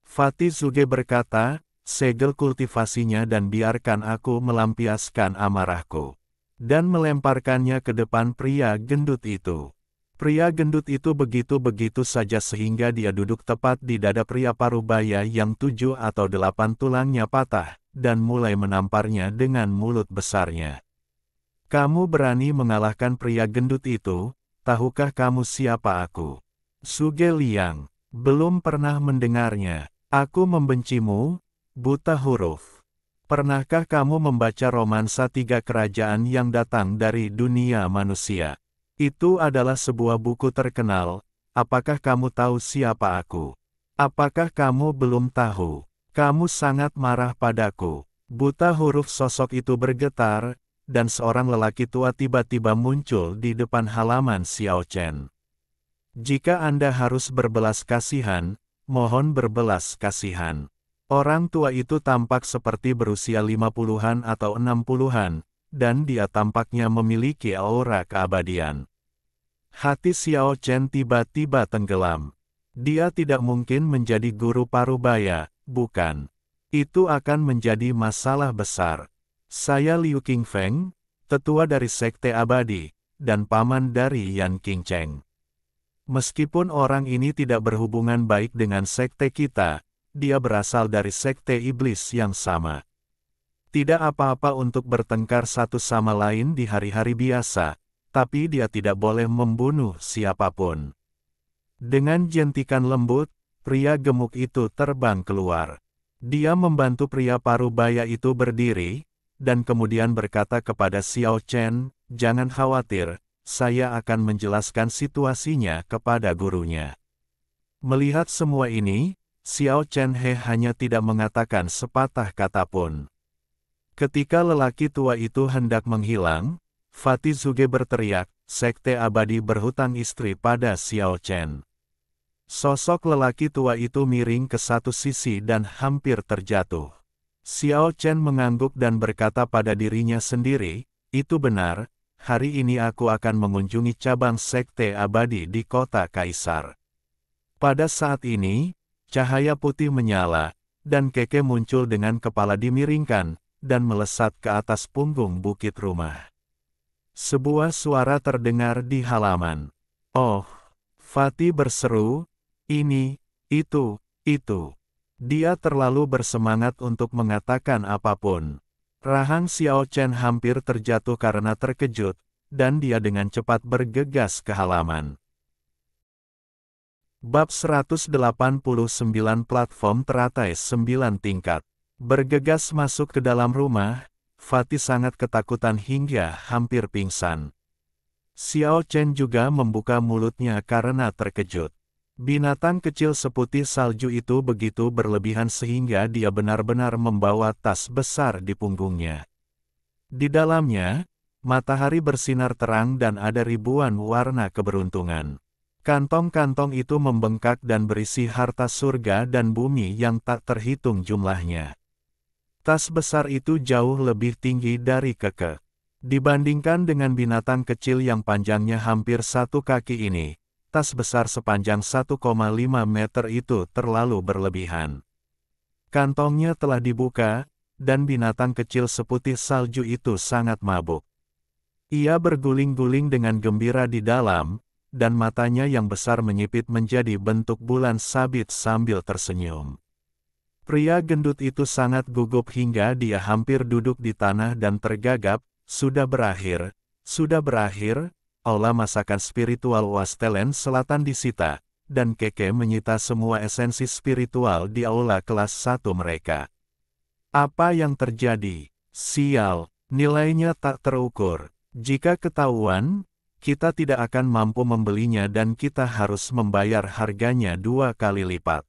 Fatih Zuge berkata, segel kultivasinya dan biarkan aku melampiaskan amarahku. Dan melemparkannya ke depan pria gendut itu. Pria gendut itu begitu-begitu saja sehingga dia duduk tepat di dada pria parubaya yang 7 atau 8 tulangnya patah, dan mulai menamparnya dengan mulut besarnya. Kamu berani mengalahkan pria gendut itu, tahukah kamu siapa aku? Suge Liang, belum pernah mendengarnya. Aku membencimu, buta huruf. Pernahkah kamu membaca romansa Tiga Kerajaan yang datang dari dunia manusia? Itu adalah sebuah buku terkenal. Apakah kamu tahu siapa aku? Apakah kamu belum tahu? Kamu sangat marah padaku. Buta huruf sosok itu bergetar, dan seorang lelaki tua tiba-tiba muncul di depan halaman Xiao Chen. Jika Anda harus berbelas kasihan, mohon berbelas kasihan. Orang tua itu tampak seperti berusia 50-an atau 60-an, dan dia tampaknya memiliki aura keabadian. Hati Xiao Chen tiba-tiba tenggelam. Dia tidak mungkin menjadi guru parubaya, bukan? Itu akan menjadi masalah besar. Saya Liu Qingfeng, tetua dari Sekte Abadi, dan paman dari Yan Qingcheng. Meskipun orang ini tidak berhubungan baik dengan sekte kita, dia berasal dari sekte iblis yang sama. Tidak apa-apa untuk bertengkar satu sama lain di hari-hari biasa, tapi dia tidak boleh membunuh siapapun. Dengan jentikan lembut, pria gemuk itu terbang keluar. Dia membantu pria parubaya itu berdiri, dan kemudian berkata kepada Xiao Chen, "Jangan khawatir, saya akan menjelaskan situasinya kepada gurunya." Melihat semua ini, Xiao Chen hanya tidak mengatakan sepatah kata pun. Ketika lelaki tua itu hendak menghilang, Fatih Zuge berteriak, "Sekte Abadi berhutang istri pada Xiao Chen." Sosok lelaki tua itu miring ke satu sisi dan hampir terjatuh. Xiao Chen mengangguk dan berkata pada dirinya sendiri, "Itu benar. Hari ini aku akan mengunjungi cabang Sekte Abadi di kota Kaisar." Pada saat ini, cahaya putih menyala, dan Keke muncul dengan kepala dimiringkan, dan melesat ke atas punggung bukit rumah. Sebuah suara terdengar di halaman. "Oh!" Fatih berseru, "Ini, itu." Dia terlalu bersemangat untuk mengatakan apapun. Rahang Xiao Chen hampir terjatuh karena terkejut, dan dia dengan cepat bergegas ke halaman. Bab 189 Platform teratai 9 tingkat. Bergegas masuk ke dalam rumah, Fatih sangat ketakutan hingga hampir pingsan. Xiao Chen juga membuka mulutnya karena terkejut. Binatang kecil seputih salju itu begitu berlebihan sehingga dia benar-benar membawa tas besar di punggungnya. Di dalamnya, matahari bersinar terang dan ada ribuan warna keberuntungan. Kantong-kantong itu membengkak dan berisi harta surga dan bumi yang tak terhitung jumlahnya. Tas besar itu jauh lebih tinggi dari Keke. Dibandingkan dengan binatang kecil yang panjangnya hampir 1 kaki ini, tas besar sepanjang 1,5 meter itu terlalu berlebihan. Kantongnya telah dibuka, dan binatang kecil seputih salju itu sangat mabuk. Ia berguling-guling dengan gembira di dalam, dan matanya yang besar menyipit menjadi bentuk bulan sabit sambil tersenyum. Pria gendut itu sangat gugup hingga dia hampir duduk di tanah dan tergagap. "Sudah berakhir, sudah berakhir." Aula masakan spiritual Wastelen Selatan disita, dan Keke menyita semua esensi spiritual di aula kelas 1 mereka. Apa yang terjadi? Sial, nilainya tak terukur. Jika ketahuan, kita tidak akan mampu membelinya dan kita harus membayar harganya 2 kali lipat.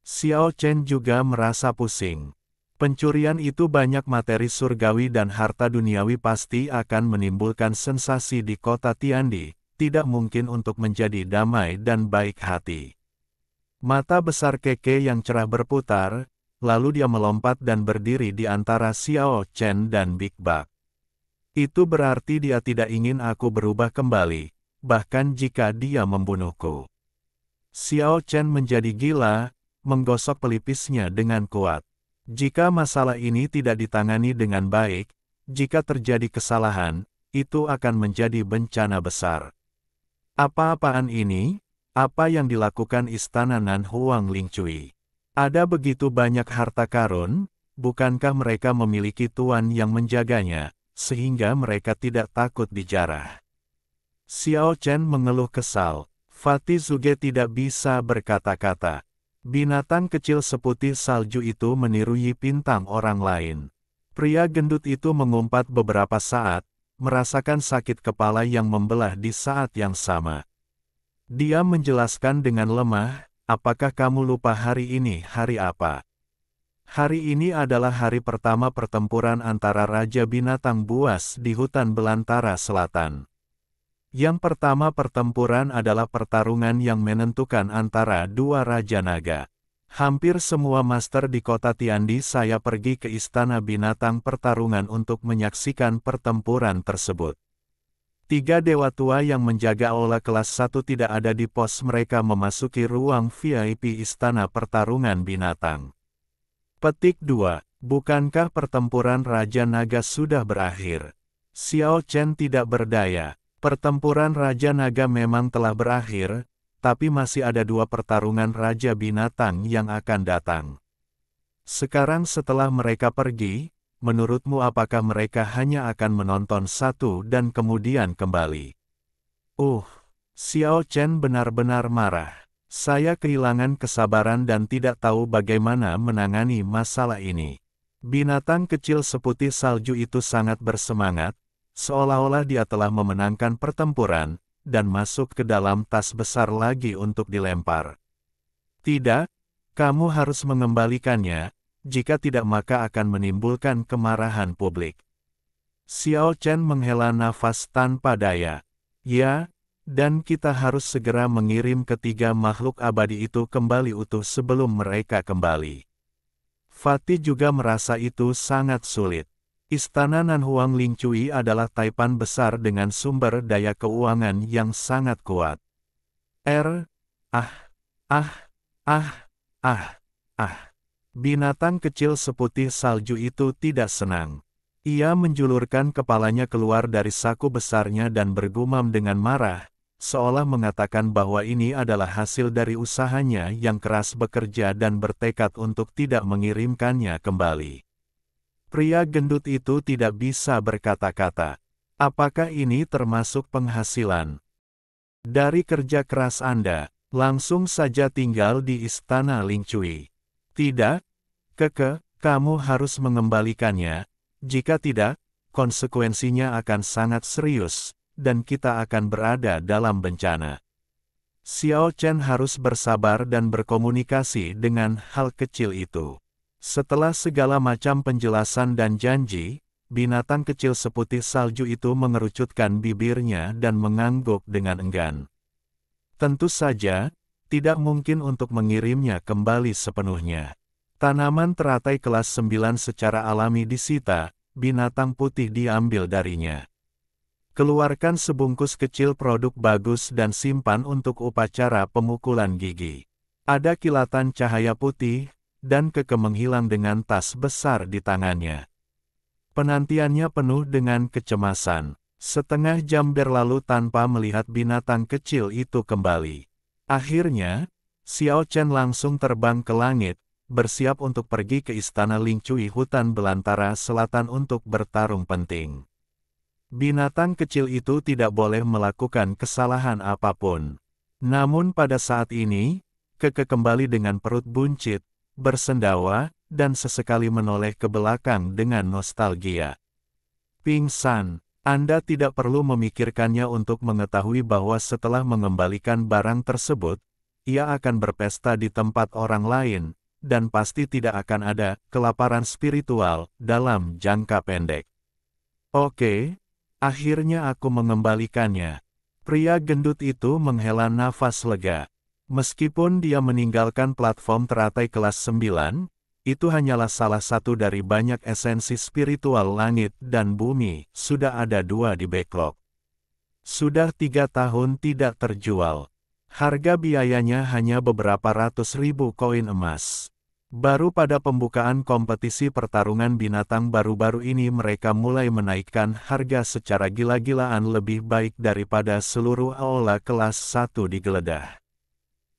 Xiao Chen juga merasa pusing. Pencurian itu banyak materi surgawi dan harta duniawi pasti akan menimbulkan sensasi di kota Tiandi, tidak mungkin untuk menjadi damai dan baik hati. Mata besar Keke yang cerah berputar, lalu dia melompat dan berdiri di antara Xiao Chen dan Big Bak. "Itu berarti dia tidak ingin aku berubah kembali, bahkan jika dia membunuhku." Xiao Chen menjadi gila, menggosok pelipisnya dengan kuat. Jika masalah ini tidak ditangani dengan baik, jika terjadi kesalahan, itu akan menjadi bencana besar. Apa-apaan ini? Apa yang dilakukan istana Nan Huang Lingcui? Ada begitu banyak harta karun, bukankah mereka memiliki tuan yang menjaganya, sehingga mereka tidak takut dijarah? Xiao Chen mengeluh kesal. Fatih Zuge tidak bisa berkata-kata. Binatang kecil seputih salju itu meniru Yipintang orang lain. Pria gendut itu mengumpat beberapa saat, merasakan sakit kepala yang membelah di saat yang sama. Dia menjelaskan dengan lemah, apakah kamu lupa hari ini hari apa? Hari ini adalah hari pertama pertempuran antara Raja Binatang Buas di hutan belantara selatan. Yang pertama pertempuran adalah pertarungan yang menentukan antara dua Raja Naga. Hampir semua master di kota Tiandi saya pergi ke Istana Binatang Pertarungan untuk menyaksikan pertempuran tersebut. 3 dewa tua yang menjaga aula kelas 1 tidak ada di pos mereka memasuki ruang VIP Istana Pertarungan Binatang. Petik 2. Bukankah pertempuran Raja Naga sudah berakhir? Xiao Chen tidak berdaya. Pertempuran Raja Naga memang telah berakhir, tapi masih ada 2 pertarungan Raja Binatang yang akan datang. Sekarang setelah mereka pergi, menurutmu apakah mereka hanya akan menonton satu dan kemudian kembali? Xiao Chen benar-benar marah. Saya kehilangan kesabaran dan tidak tahu bagaimana menangani masalah ini. Binatang kecil seputih salju itu sangat bersemangat, seolah-olah dia telah memenangkan pertempuran, dan masuk ke dalam tas besar lagi untuk dilempar. Tidak, kamu harus mengembalikannya, jika tidak maka akan menimbulkan kemarahan publik. Xiao Chen menghela nafas tanpa daya. Ya, dan kita harus segera mengirim ketiga makhluk abadi itu kembali utuh sebelum mereka kembali. Fatih juga merasa itu sangat sulit. Istana Nanhuang Lingcui adalah taipan besar dengan sumber daya keuangan yang sangat kuat. Binatang kecil seputih salju itu tidak senang. Ia menjulurkan kepalanya keluar dari saku besarnya dan bergumam dengan marah, seolah mengatakan bahwa ini adalah hasil dari usahanya yang keras bekerja dan bertekad untuk tidak mengirimkannya kembali. Pria gendut itu tidak bisa berkata-kata. Apakah ini termasuk penghasilan dari kerja keras Anda? Langsung saja tinggal di Istana Lingcui. Tidak, kamu harus mengembalikannya. Jika tidak, konsekuensinya akan sangat serius, dan kita akan berada dalam bencana. Xiao Chen harus bersabar dan berkomunikasi dengan hal kecil itu. Setelah segala macam penjelasan dan janji, binatang kecil seputih salju itu mengerucutkan bibirnya dan mengangguk dengan enggan. Tentu saja, tidak mungkin untuk mengirimnya kembali sepenuhnya. Tanaman teratai kelas 9 secara alami disita, binatang putih diambil darinya. Keluarkan sebungkus kecil produk bagus dan simpan untuk upacara pemukulan gigi. Ada kilatan cahaya putih, dan Keke menghilang dengan tas besar di tangannya. Penantiannya penuh dengan kecemasan. Setengah jam berlalu tanpa melihat binatang kecil itu kembali. Akhirnya, Xiao Chen langsung terbang ke langit, bersiap untuk pergi ke Istana Lingcui hutan belantara selatan untuk bertarung penting. Binatang kecil itu tidak boleh melakukan kesalahan apapun. Namun pada saat ini, Keke kembali dengan perut buncit, bersendawa, dan sesekali menoleh ke belakang dengan nostalgia. Pingsan, Anda tidak perlu memikirkannya untuk mengetahui bahwa setelah mengembalikan barang tersebut, ia akan berpesta di tempat orang lain, dan pasti tidak akan ada kelaparan spiritual dalam jangka pendek. Oke, akhirnya aku mengembalikannya. Pria gendut itu menghela nafas lega. Meskipun dia meninggalkan platform teratai kelas 9, itu hanyalah salah satu dari banyak esensi spiritual langit dan bumi, sudah ada 2 di backlog. Sudah 3 tahun tidak terjual. Harga biayanya hanya beberapa ratus ribu koin emas. Baru pada pembukaan kompetisi pertarungan binatang baru-baru ini mereka mulai menaikkan harga secara gila-gilaan lebih baik daripada seluruh aula kelas 1 digeledah.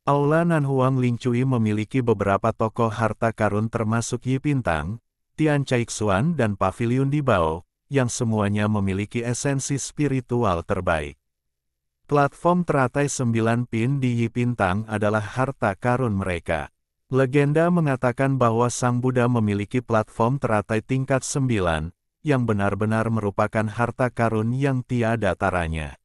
Aula Nanhuang Lingcui memiliki beberapa tokoh harta karun termasuk Yipintang, Tian Caixuan dan Paviliun di Bao, yang semuanya memiliki esensi spiritual terbaik. Platform teratai 9 pin di Yipintang adalah harta karun mereka. Legenda mengatakan bahwa Sang Buddha memiliki platform teratai tingkat 9, yang benar-benar merupakan harta karun yang tiada taranya.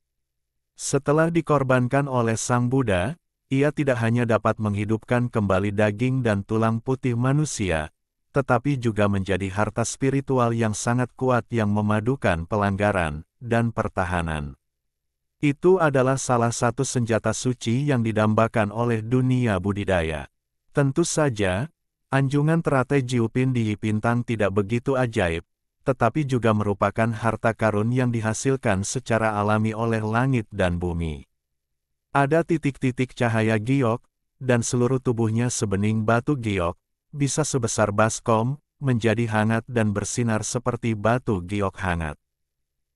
Setelah dikorbankan oleh Sang Buddha, ia tidak hanya dapat menghidupkan kembali daging dan tulang putih manusia, tetapi juga menjadi harta spiritual yang sangat kuat yang memadukan pelanggaran dan pertahanan. Itu adalah salah satu senjata suci yang didambakan oleh dunia budidaya. Tentu saja, anjungan teratai Jiupin di Yipintang tidak begitu ajaib, tetapi juga merupakan harta karun yang dihasilkan secara alami oleh langit dan bumi. Ada titik-titik cahaya giok, dan seluruh tubuhnya sebening batu giok, bisa sebesar baskom, menjadi hangat dan bersinar seperti batu giok hangat.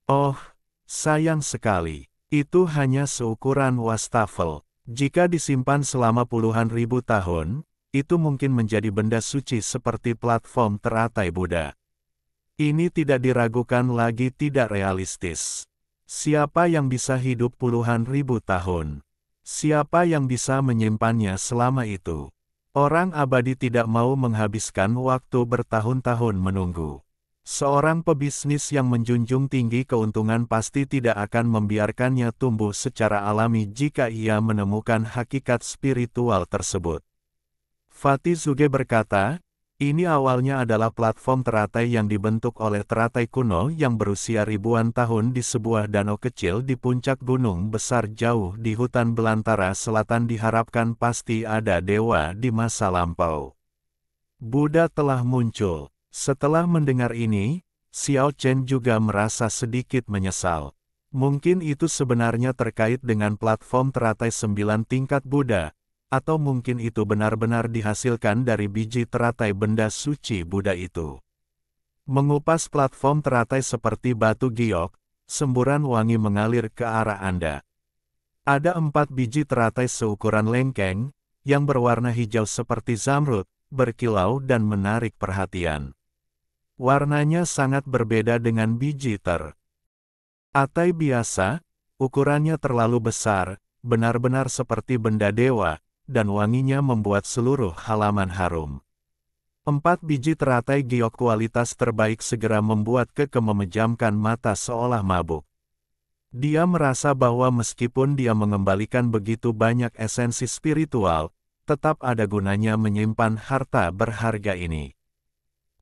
Oh, sayang sekali. Itu hanya seukuran wastafel. Jika disimpan selama puluhan ribu tahun, itu mungkin menjadi benda suci seperti platform teratai Buddha. Ini tidak diragukan lagi tidak realistis. Siapa yang bisa hidup puluhan ribu tahun? Siapa yang bisa menyimpannya selama itu? Orang abadi tidak mau menghabiskan waktu bertahun-tahun menunggu. Seorang pebisnis yang menjunjung tinggi keuntungan pasti tidak akan membiarkannya tumbuh secara alami jika ia menemukan hakikat spiritual tersebut. Fatih Zuge berkata, ini awalnya adalah platform teratai yang dibentuk oleh teratai kuno yang berusia ribuan tahun di sebuah danau kecil di puncak gunung besar jauh di hutan belantara selatan. Diharapkan pasti ada dewa di masa lampau. Buddha telah muncul. Setelah mendengar ini, Xiao Chen juga merasa sedikit menyesal. Mungkin itu sebenarnya terkait dengan platform teratai 9 tingkat Buddha, atau mungkin itu benar-benar dihasilkan dari biji teratai benda suci Buddha itu. Mengupas platform teratai seperti batu giok, semburan wangi mengalir ke arah Anda. Ada 4 biji teratai seukuran lengkeng, yang berwarna hijau seperti zamrud, berkilau dan menarik perhatian. Warnanya sangat berbeda dengan biji teratai biasa, ukurannya terlalu besar, benar-benar seperti benda dewa, dan wanginya membuat seluruh halaman harum. 4 biji teratai giok kualitas terbaik segera membuat Keke memejamkan mata seolah mabuk. Dia merasa bahwa meskipun dia mengembalikan begitu banyak esensi spiritual, tetap ada gunanya menyimpan harta berharga ini.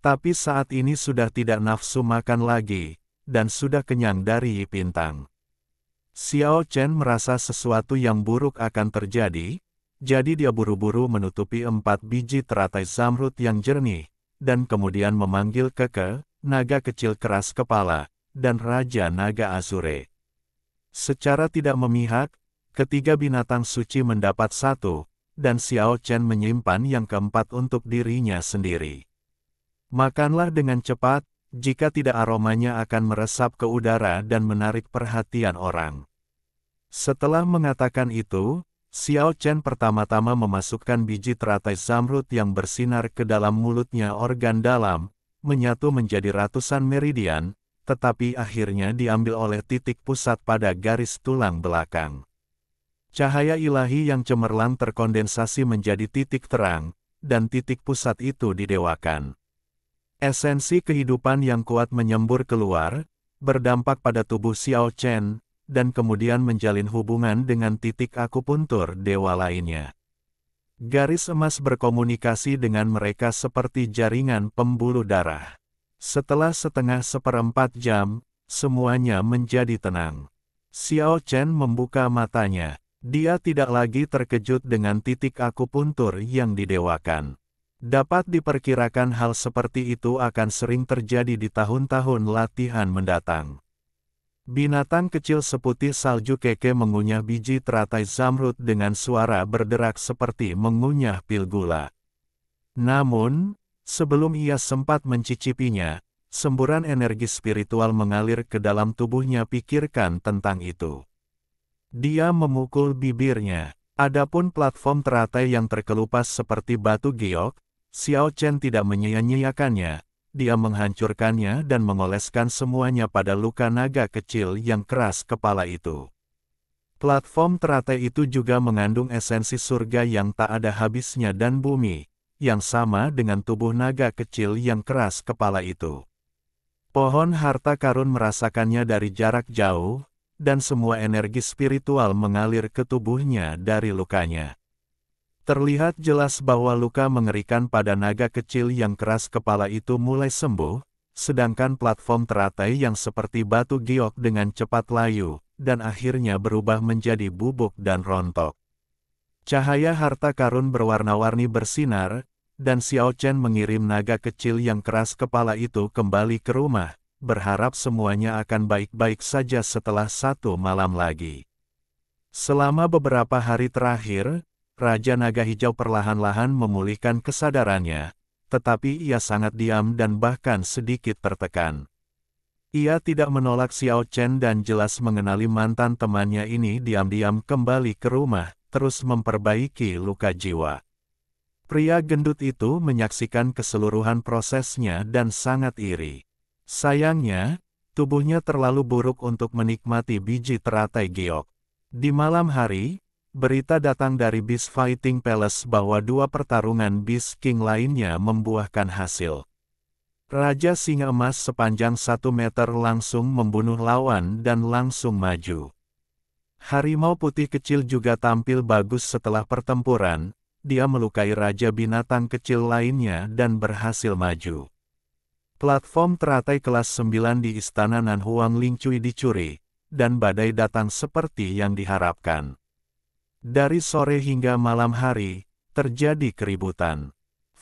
Tapi saat ini sudah tidak nafsu makan lagi, dan sudah kenyang dari Yipintang. Xiao Chen merasa sesuatu yang buruk akan terjadi, jadi dia buru-buru menutupi 4 biji teratai zamrud yang jernih, dan kemudian memanggil Keke, naga kecil keras kepala, dan Raja Naga Azure. Secara tidak memihak, ketiga binatang suci mendapat satu, dan Xiao Chen menyimpan yang keempat untuk dirinya sendiri. Makanlah dengan cepat, jika tidak aromanya akan meresap ke udara dan menarik perhatian orang. Setelah mengatakan itu, Xiao Chen pertama-tama memasukkan biji teratai zamrud yang bersinar ke dalam mulutnya. Organ dalam, menyatu menjadi ratusan meridian, tetapi akhirnya diambil oleh titik pusat pada garis tulang belakang. Cahaya ilahi yang cemerlang terkondensasi menjadi titik terang, dan titik pusat itu didewakan. Esensi kehidupan yang kuat menyembur keluar, berdampak pada tubuh Xiao Chen, dan kemudian menjalin hubungan dengan titik akupuntur dewa lainnya. Garis emas berkomunikasi dengan mereka seperti jaringan pembuluh darah. Setelah seperempat jam, semuanya menjadi tenang. Xiao Chen membuka matanya. Dia tidak lagi terkejut dengan titik akupuntur yang didewakan. Dapat diperkirakan hal seperti itu akan sering terjadi di tahun-tahun latihan mendatang. Binatang kecil seputih salju Keke mengunyah biji teratai zamrud dengan suara berderak seperti mengunyah pil gula. Namun, sebelum ia sempat mencicipinya, semburan energi spiritual mengalir ke dalam tubuhnya. Pikirkan tentang itu. Dia memukul bibirnya. Adapun platform teratai yang terkelupas seperti batu giok, Xiao Chen tidak menyia-nyiakannya. Dia menghancurkannya dan mengoleskan semuanya pada luka naga kecil yang keras kepala itu. Platform teratai itu juga mengandung esensi surga yang tak ada habisnya dan bumi, yang sama dengan tubuh naga kecil yang keras kepala itu. Pohon harta karun merasakannya dari jarak jauh, dan semua energi spiritual mengalir ke tubuhnya dari lukanya. Terlihat jelas bahwa luka mengerikan pada naga kecil yang keras kepala itu mulai sembuh, sedangkan platform teratai yang seperti batu giok dengan cepat layu, dan akhirnya berubah menjadi bubuk dan rontok. Cahaya harta karun berwarna-warni bersinar, dan Xiao Chen mengirim naga kecil yang keras kepala itu kembali ke rumah, berharap semuanya akan baik-baik saja setelah 1 malam lagi. Selama beberapa hari terakhir, Raja Naga Hijau perlahan-lahan memulihkan kesadarannya, tetapi ia sangat diam dan bahkan sedikit tertekan. Ia tidak menolak Xiao Chen dan jelas mengenali mantan temannya ini diam-diam kembali ke rumah, terus memperbaiki luka jiwa. Pria gendut itu menyaksikan keseluruhan prosesnya dan sangat iri. Sayangnya, tubuhnya terlalu buruk untuk menikmati biji teratai giok. Di malam hari, berita datang dari Beast Fighting Palace bahwa 2 pertarungan Beast King lainnya membuahkan hasil. Raja Singa Emas sepanjang 1 meter langsung membunuh lawan dan langsung maju. Harimau putih kecil juga tampil bagus setelah pertempuran, dia melukai Raja Binatang kecil lainnya dan berhasil maju. Platform teratai kelas 9 di Istana Nanhuang Lingcui dicuri, dan badai datang seperti yang diharapkan. Dari sore hingga malam hari, terjadi keributan.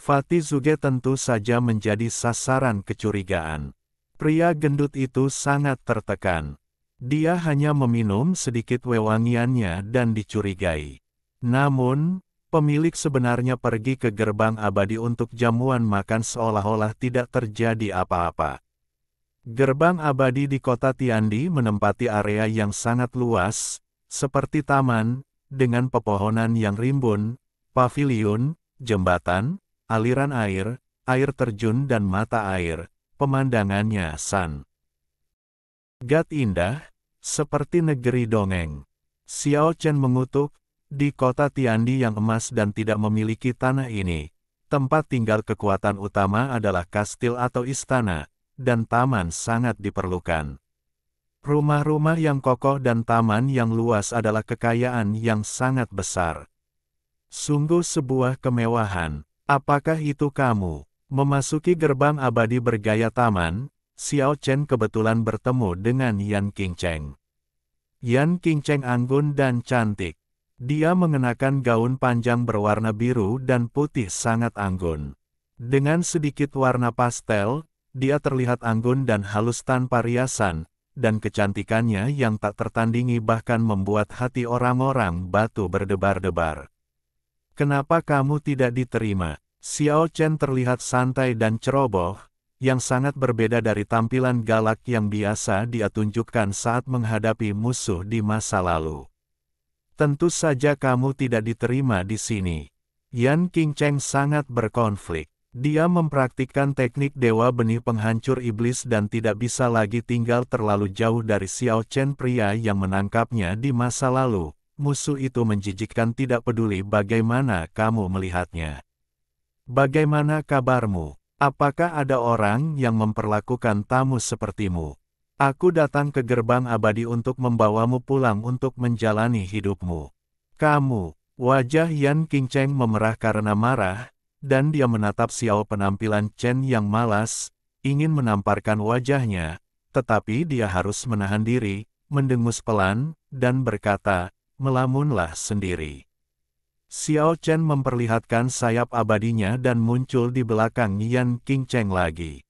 Fatih Zuge tentu saja menjadi sasaran kecurigaan. Pria gendut itu sangat tertekan. Dia hanya meminum sedikit wewangiannya dan dicurigai. Namun, pemilik sebenarnya pergi ke gerbang abadi untuk jamuan makan seolah-olah tidak terjadi apa-apa. Gerbang abadi di kota Tiandi menempati area yang sangat luas, seperti taman, dengan pepohonan yang rimbun, paviliun, jembatan, aliran air, air terjun dan mata air, pemandangannya sangat indah, seperti negeri dongeng. Xiao Chen mengutuk, di kota Tiandi yang emas dan tidak memiliki tanah ini, tempat tinggal kekuatan utama adalah kastil atau istana, dan taman sangat diperlukan. Rumah-rumah yang kokoh dan taman yang luas adalah kekayaan yang sangat besar. Sungguh sebuah kemewahan. Apakah itu kamu? Memasuki gerbang abadi bergaya taman, Xiao Chen kebetulan bertemu dengan Yan Qingcheng. Yan Qingcheng anggun dan cantik. Dia mengenakan gaun panjang berwarna biru dan putih sangat anggun. Dengan sedikit warna pastel, dia terlihat anggun dan halus tanpa riasan, dan kecantikannya yang tak tertandingi bahkan membuat hati orang-orang batu berdebar-debar. Kenapa kamu tidak diterima? Xiao Chen terlihat santai dan ceroboh, yang sangat berbeda dari tampilan galak yang biasa dia tunjukkan saat menghadapi musuh di masa lalu. Tentu saja kamu tidak diterima di sini. Yan Qingcheng sangat berkonflik. Dia mempraktikkan teknik Dewa Benih Penghancur Iblis dan tidak bisa lagi tinggal terlalu jauh dari Xiao Chen pria yang menangkapnya di masa lalu. Musuh itu menjijikkan tidak peduli bagaimana kamu melihatnya. Bagaimana kabarmu? Apakah ada orang yang memperlakukan tamu sepertimu? Aku datang ke gerbang abadi untuk membawamu pulang untuk menjalani hidupmu. Kamu, wajah Yan Qingcheng memerah karena marah, dan dia menatap Xiao penampilan Chen yang malas, ingin menamparkan wajahnya, tetapi dia harus menahan diri, mendengus pelan, dan berkata, melamunlah sendiri. Xiao Chen memperlihatkan sayap abadinya dan muncul di belakang Yan Qingcheng lagi.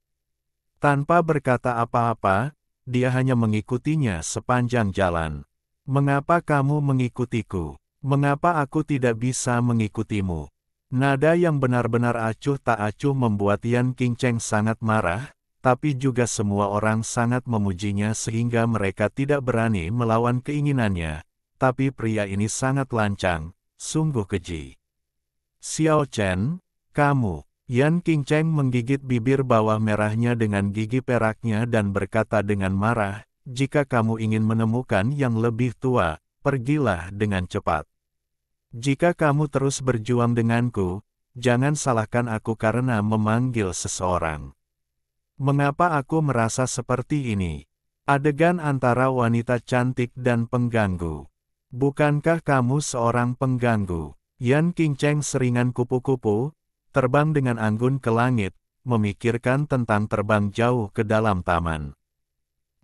Tanpa berkata apa-apa, dia hanya mengikutinya sepanjang jalan. Mengapa kamu mengikutiku? Mengapa aku tidak bisa mengikutimu? Nada yang benar-benar acuh tak acuh membuat Yan Qingcheng sangat marah, tapi juga semua orang sangat memujinya sehingga mereka tidak berani melawan keinginannya. Tapi pria ini sangat lancang, sungguh keji. Xiao Chen, kamu. Yan Qingcheng menggigit bibir bawah merahnya dengan gigi peraknya dan berkata dengan marah, jika kamu ingin menemukan yang lebih tua, pergilah dengan cepat. Jika kamu terus berjuang denganku, jangan salahkan aku karena memanggil seseorang. Mengapa aku merasa seperti ini? Adegan antara wanita cantik dan pengganggu. Bukankah kamu seorang pengganggu? Yan Qingcheng seringan kupu-kupu, terbang dengan anggun ke langit, memikirkan tentang terbang jauh ke dalam taman.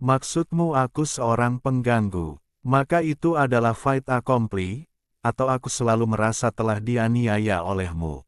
Maksudmu aku seorang pengganggu, maka itu adalah fait accompli, atau aku selalu merasa telah dianiaya olehmu?